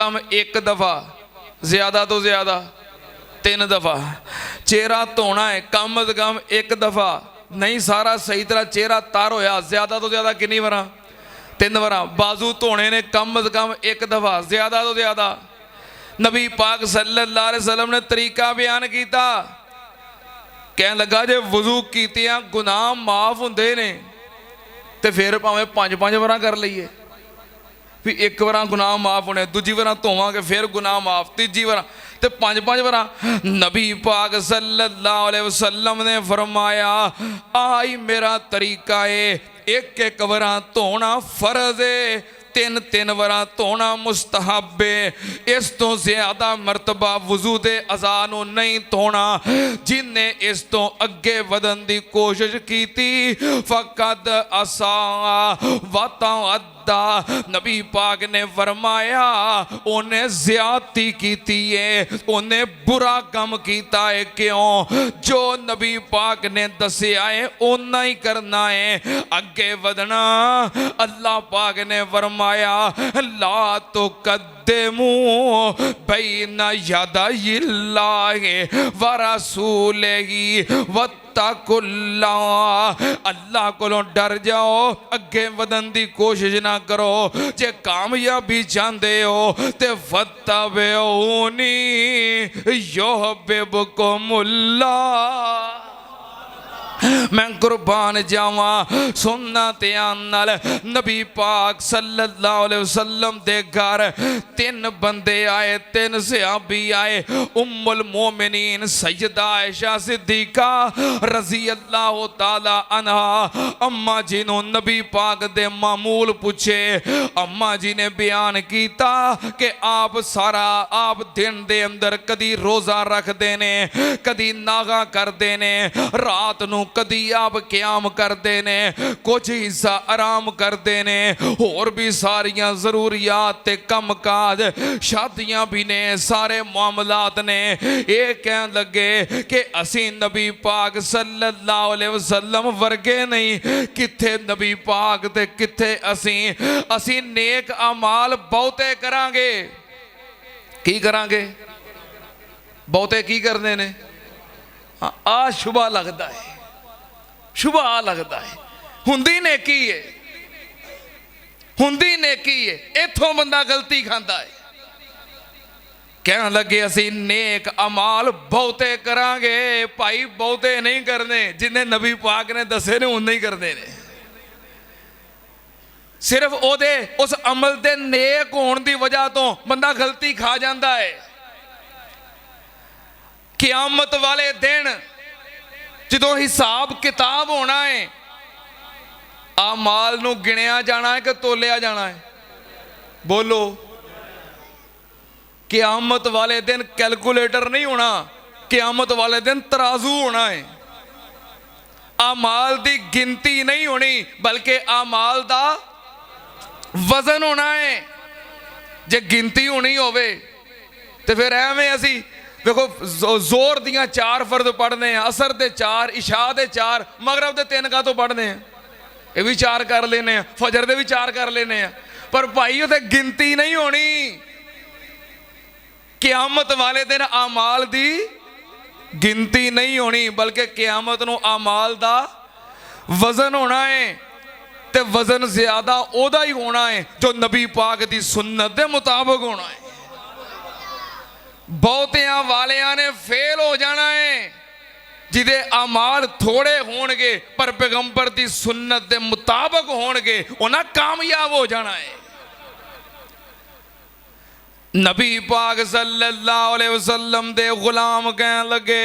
कम एक दफ़ा, ज़्यादा तो ज़्यादा 3 दफ़ा। चेहरा धोना है कम अज कम एक दफ़ा, नहीं सारा सही तरह चेहरा तर होया, ज़्यादा तो ज़्यादा कितनी बार? 3 बार। बाजू धोने ने कम अज कम एक दफ़ा, ज़्यादा तो ज़्यादा। नबी पाक सल्लल्लाहु अलैहि वसल्लम ने तरीका बयान किया, कह लगा जे वजू कीतियां गुनाह माफ हुंदे ने ते फिर भावें 5-5 बार कर लीए, भी एक बार गुनाह माफ होने, दूजी बार धोवांगे फिर गुनाह माफ, तीजी बार ते 5-5 बार। नबी पाक सल्लल्लाहु अलैहि वसल्लम ने फरमाया, आई मेरा तरीका है, एक बार धोना फर्ज है, 3-3 बार धोना मुस्तहब है। इस तो ज्यादा मरतबा वजू दे अज़ा नूं नहीं धोना। जिन्हें इस तो अगे वधन की कोशिश की फकद असा वाता अद्दा, नबी पाक ने फरमाया उन्हें ज्यादती की है, उन्हें बुरा कम किया है। क्यों? जो नबी पाक ने दसिया है उन्ना ही करना है, अगे वधना। अल्लाह पाक ने फरमाया ला तो कद्दमू बैना यदाइल्लाहि व रसूलिही वत्तकुल्लाह। अल्लाह कोलों डर जाओ, अगे वधन की कोशिश ना करो। जे कामयाबी चाहते हो तो फत्तबिऊनी युहिब्बुकुमुल्लाह। मैं कुर्बान जावा सुनना ध्यान नाल। नबी पाक सल्लल्लाहु अलैहि वसल्लम दे घर 3 बंदे आए, 3 सहाबी आए। उम्मुल मोमिनीन सैयदा आयशा सिद्दीका रज़ी अल्लाह ताला अन्हा अम्मा जी नूं नबी पाक दे मामूल पूछे। अम्मा जी ने बयान किया कि आप दिन दे अंदर कदी रोज़ा रखते ने, कदी नागा करते ने, रात नूं कदी आप क्याम करते ने, कुछ हिस्सा आराम करते ने, होर भी सारियां जरूरियात ते कम काज शादियां भी ने, सारे मामलात ने। ये कह लगे कि असी नबी पाक सल्लल्लाहु अलैहि वसल्लम वर्गे नहीं, किथे नबी पाक ते किथे असी नेक अमाल बहुते करांगे। की करांगे? बहुते की करने ने? आ शुभा लगता है, शुभा लगता है, हुंदी नेकी है, हुंदी नेकी है। इथों बंदा गलती खाता है। कह लगे असी नेक अमाल बहुते करांगे, भाई बहुते नहीं करने, जिन्हें नबी पाक ने दसे ने उन्ने ही करने ने। सिर्फ ओदे उस अमल दे नेक होने की वजह तो बंदा गलती खा जाता है। क़यामत वाले दिन जो हिसाब किताब होना है, आमाल नूं गिणिया जाना है कि तोलिया जाना है? बोलो। क़यामत वाले दिन कैलकुलेटर नहीं होना, क़यामत वाले दिन तराजू होना है। आमाल दी गिनती नहीं होनी, बल्कि आमाल दा वजन होना है। जे गिनती होनी होवे तो फिर एवें असी देखो जोर दियां 4 फर्द पढ़ने हैं, असर दे 4, इशा दे 4, मगरब दे 3 का तो पढ़ने हैं, ये भी 4 कर लेने हैं, फजर दे भी 4 कर लेने हैं। पर भाई उसे गिनती नहीं होनी। क़यामत वाले दिन आमाल दी गिनती नहीं होनी, बल्कि क़यामत नूं आमाल दा वजन होना है। ते वजन ज्यादा ओदा ही होना है जो नबी पाक दी सुन्नत दे मुताबिक होना है। बहुतियां वालियां ने फेल हो जाना है, जिदे अमाल थोड़े होणगे पर पैगंबर दी सुन्नत दे मुताबिक होणगे, उन्हां कामयाब हो जाना है। नबी पाक सल्लल्लाहु अलैहि वसल्लम दे गुलाम कह लगे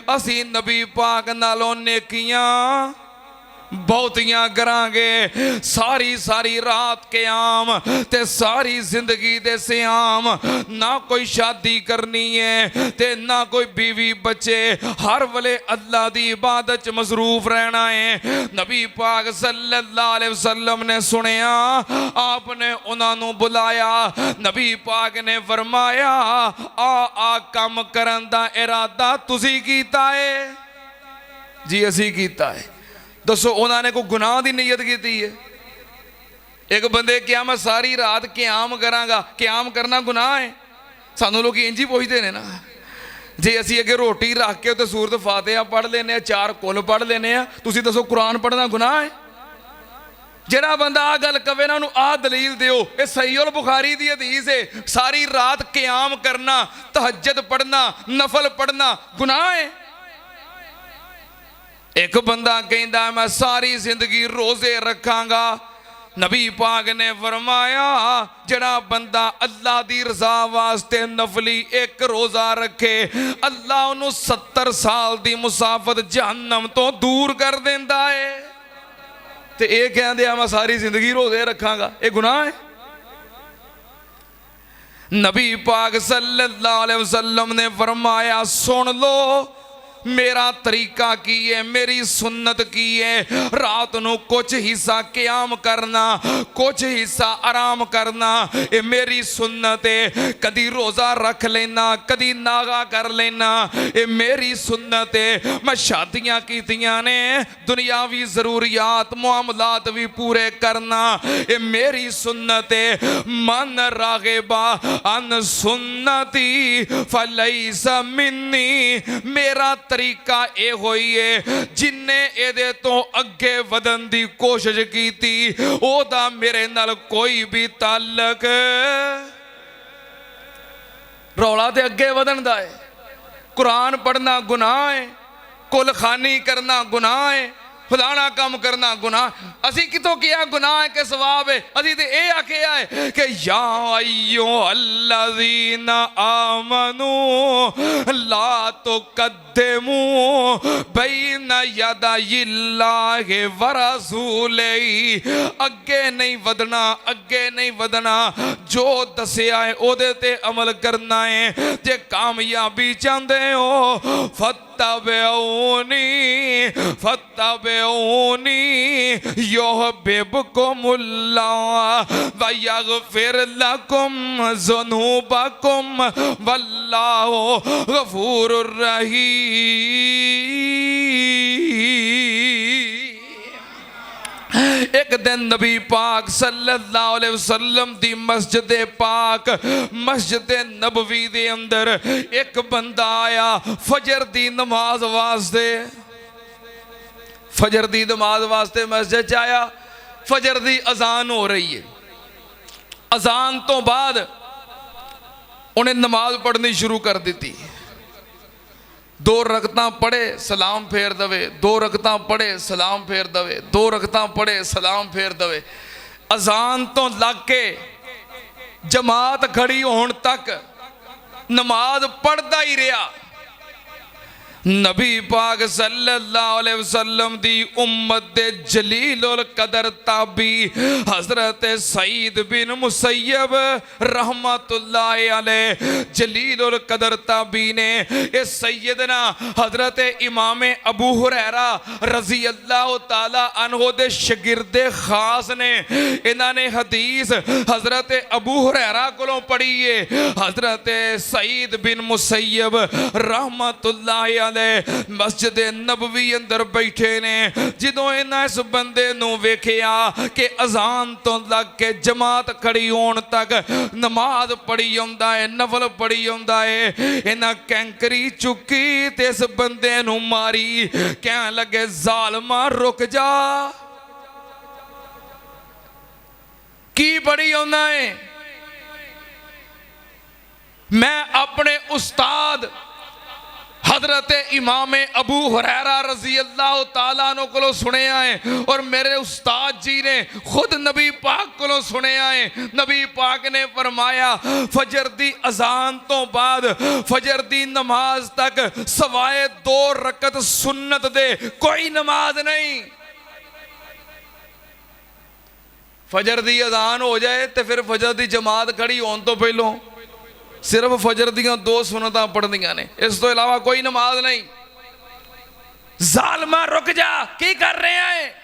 असी नबी पाक नालों नेकियां बहुतियां करांगे। सारी सारी रात क़याम ते सारी जिंदगी दे सियाम, ना कोई शादी करनी है ते ना कोई बीवी बच्चे, हर वले अल्लाह दी इबादत च मसरूफ रहना है। नबी पाक सल्लल्लाहु अलैहि वसल्लम ने सुनिया, आपने उन्होंने बुलाया। नबी पाक ने फरमाया आ काम करन दा इरादा तुसी कीता है? जी असी कीता है। दसो उन्होंने कोई गुनाह की नीयत की है? एक बंदे क्या मैं सारी रात क्याम करांगा, क्याम करना गुनाह है? सानू लोग इंज ही पुछदे ने ना, जे असी अगे रोटी रख के तो सूरत फातिहा पढ़ लेने, 4 कुल पढ़ लेने, तुसी दसो कुरान पढ़ना गुनाह है? जेड़ा बंदा आ गल कवे ना उन्होंने आ दलील दियो। ये सहीहुल बुखारी दी हदीस है, सारी रात क्याम करना, तहज्जुद पढ़ना, नफल पढ़ना गुनाह है? एक बंदा कहता मैं सारी जिंदगी रोजे रखांगा। नबी पाक ने फरमाया जड़ा बंदा अल्लाह दी रजा वास्ते नफली एक रोजा रखे, अल्लाह उन्होंने 70 साल दी मुसाफत जहन्नम तो दूर कर देंदा है। ते ये कहते मैं सारी जिंदगी रोजे रखांगा, ये गुनाह है? नबी पाक सल्लल्लाहु अलैहि वसल्लम ने फरमाया सुन लो मेरा तरीका की है, मेरी सुन्नत की है। रात को कुछ हिस्सा क्याम करना, कुछ हिस्सा आराम करना, ये मेरी सुन्नत है। कदी रोजा रख लेना, कदी नागा कर लेना, ये मेरी सुन्नत है। मैं शादियां कीतियां ने, दुनियावी जरूरियात मामलात भी पूरे करना, ये मेरी सुन्नत है। मन रागिबा अन सुन्नती फलैसा मिन्नी, मेरा तरीका ये होई है जिन्हें एदे तो अगे वधन दी कोशिश की थी ओदा मेरे नाल कोई भी ताल्लुक। रौला ते अगे वधन दा है, कुरान पढ़ना गुनाह है, कुल खानी करना गुनाह है, फलाना काम करना गुनाह। असी कितों किया गुनाह है के सवाब है? असी तो ये आख्या है कि या अय्युहल्लज़ीना आमनू ला तुक़द्दिमू बैन यदायिल्लाहि व रसूलिही, अगे नहीं वधना, अगे नहीं वधना, जो दसिया है ओदे ते अमल करना है। जे कामयाबी चाहते हो फत्तबिऊनी फत्तबिऊनी युहिब्बुकुमुल्लाह व यगफिर लकुम ज़ुनूबकुम वल्लाहु गफूरुर रहीम। एक दिन नबी पाक सल्लल्लाहु अलैहि वसल्लम दी मस्जिद पाक मस्जिद नबवी दे अंदर एक बंदा आया फजर दी नमाज वास्ते। फजर दी नमाज वास्ते मस्जिद च आया, फजर दी अजान हो रही है। अजान तो बाद उन्हें नमाज पढ़नी शुरू कर दी। 2 रकतां पढ़े सलाम फेर दवे, 2 रकतां पढ़े सलाम फेर दवे, 2 रकतां पढ़े सलाम फेर दवे। अजान तो लग के जमात खड़ी होने तक नमाज पढ़ता ही रहा। नबी पाक सल्लल्लाहु अलैहि वसल्लम दी उम्मत दे जलीलुल कदर ताबी हजरत सईद बिन मुसैयब रहमतुल्लाहि अलैह जलीलुल कदर ताबी ने ये सैयदना हजरत इमाम अबू हुरैरा रजी अल्लाह ताला अन्हु दे शागिर्दे खास ने। इन्होंने हदीस हजरत अबू हुरैरा कोलों पढ़ी है। हजरत सईद बिन मुसैयब रहमतुल्लाहि मस्जिद नबवी अंदर बैठे ने। जो इन्हें इस बंदे नूं वेखिया कि अजान तो लग के जमात खड़ी होने तक नमाज पढ़ी आउंदा है, नफल पढ़ी आउंदा है, इन्हें कैंकरी चुकी ते इस बंदे नूं मारी। कहन लगे जालमा रुक जा, की पढ़ी आउंदा है? मैं अपने उस्ताद हजरत इमाम अबू हुरैरा रजी अल्लाह ताला अन्हु को सुनिया है और मेरे उस्ताद जी ने खुद नबी पाक को सुनिया है। नबी पाक ने फरमाया फजर दी अजान तो बाद फजर दी नमाज तक सवाए 2 रकत सुन्नत दे कोई नमाज नहीं। फजर दी अजान हो जाए तो फिर फजर दी जमात खड़ी होने तो पहलों सिर्फ फजर दियां 2 सुन्नतां पढ़नियां ने, इस तो इलावा कोई नमाज नहीं। जालमा रुक जा, की कर रहे हैं?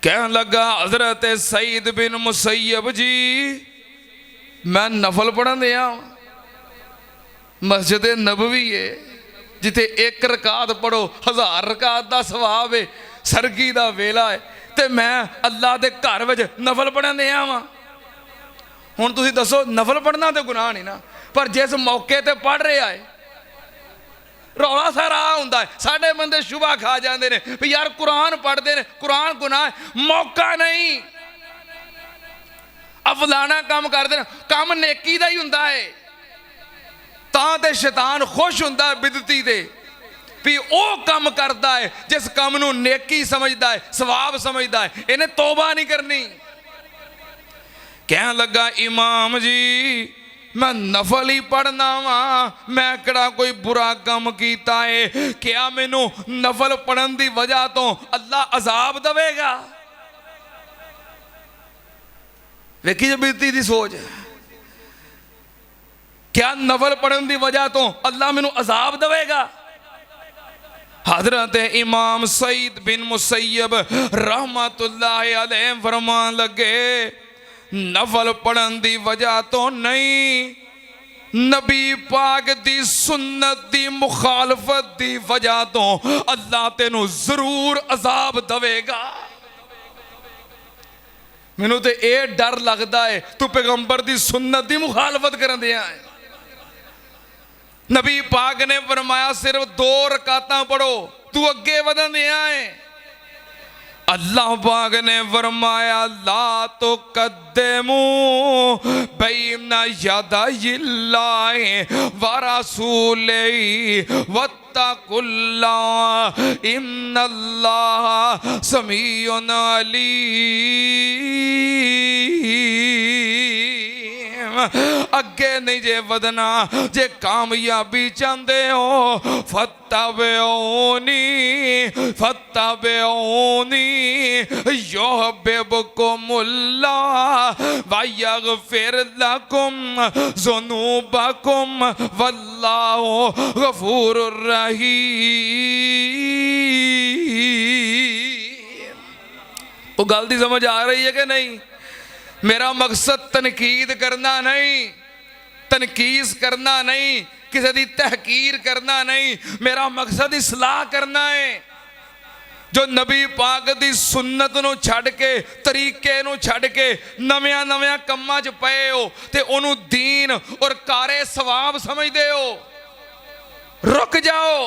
कहने लगा हजरत सईद बिन मुसैयब जी मैं नफल पढ़न दिया, मस्जिद नबवी है जिथे 1 रकात पढ़ो 1000 रकात का सवाब है, सरगी का वेला है ਤੇ ਮੈਂ ਅੱਲਾ ਦੇ ਘਰ ਵਿੱਚ ਨਫਲ ਪੜ੍ਹਨ ਦਿਆ ਵਾਂ। ਹੁਣ ਤੁਸੀਂ ਦੱਸੋ, ਨਫਲ ਪੜ੍ਹਨਾ ਤੇ ਗੁਨਾਹ ਨਹੀਂ ਨਾ, ਪਰ ਜਿਸ ਮੌਕੇ ਤੇ ਪੜ੍ਹ ਰਿਹਾ ਹੈ ਰੌਲਾ ਸਾਰਾ ਹੁੰਦਾ ਹੈ। ਸਾਡੇ ਬੰਦੇ ਸ਼ੁਭਾ ਖਾ ਜਾਂਦੇ ਨੇ ਵੀ ਯਾਰ ਕੁਰਾਨ ਪੜ੍ਹਦੇ ਨੇ, ਕੁਰਾਨ ਗੁਨਾਹ, ਮੌਕਾ ਨਹੀਂ। ਫਲਾਣਾ ਕੰਮ ਕਰਦੇ ਨੇ, ਕੰਮ ਨੇਕੀ ਦਾ ਹੀ ਹੁੰਦਾ ਹੈ, ਤਾਂ ਤੇ ਸ਼ੈਤਾਨ ਖੁਸ਼ ਹੁੰਦਾ ਬਿਦਤੀ ਤੇ ਵੀ ਉਹ ਕੰਮ ਕਰਦਾ ਹੈ ਜਿਸ ਕੰਮ ਨੂੰ ਨੇਕੀ ਸਮਝਦਾ ਹੈ, ਸਵਾਬ ਸਮਝਦਾ ਹੈ, ਇਹਨੇ ਤੋਬਾ ਨਹੀਂ ਕਰਨੀ। ਕਹਿਣ ਲੱਗਾ ਇਮਾਮ ਜੀ मैं नफल ही पढ़ना वा, मैं किहड़ा कोई बुरा काम कीता है, क्या मैनू नफल पढ़न की वजह तो अल्लाह अजाब देवेगा? वेखी जी बीती दी सोच, क्या नफल पढ़न की वजह तो अल्लाह मैनू अजाब देवेगा? हजरत इमाम सईद बिन मुसैयब रहमतुल्लाह अलैह फरमान लगे, नफल पढ़न की वजह तो नहीं, नबी पाक दी सुन्नत दी मुखालफत दी वजह तो अल्लाह तेनू जरूर अजाब देवेगा। मैनू तो यह डर लगता है तू पैगंबर दी सुन्नत दी मुखालफत करन दिया है। नबी पाक ने फरमाया सिर्फ 2 रकातां पढ़ो, तू अगे वधन दिया है। अल्लाह पाक ने फरमाया ला तो कद्दमू बैना यदाइल्लाहि व रसूलिही वत्तकुल्लाह इन्नल्लाह समीउन अलीम। अगे नहीं जे वधना, जे कामयाबी चाहते हो फत्तबिऊनी फत्तबिऊनी युहब्बिबकुमुल्लाह व यगफिर लकुम ज़ुनूबकुम वल्लाहु गफूरुर रहीम। वो गल दी समझ आ रही है कि नहीं? मेरा मकसद तनकीद करना नहीं, तनकीस करना नहीं, किसी की तहकीर करना नहीं, मेरा मकसद इस्लाह करना है। जो नबी पाक दी सुन्नत नूं छड्ड के, तरीके नूं छड्ड के नव्या नव्या कम्मां च पए हो ते उहनूं दीन और कारे सवाब समझदे हो, रुक जाओ।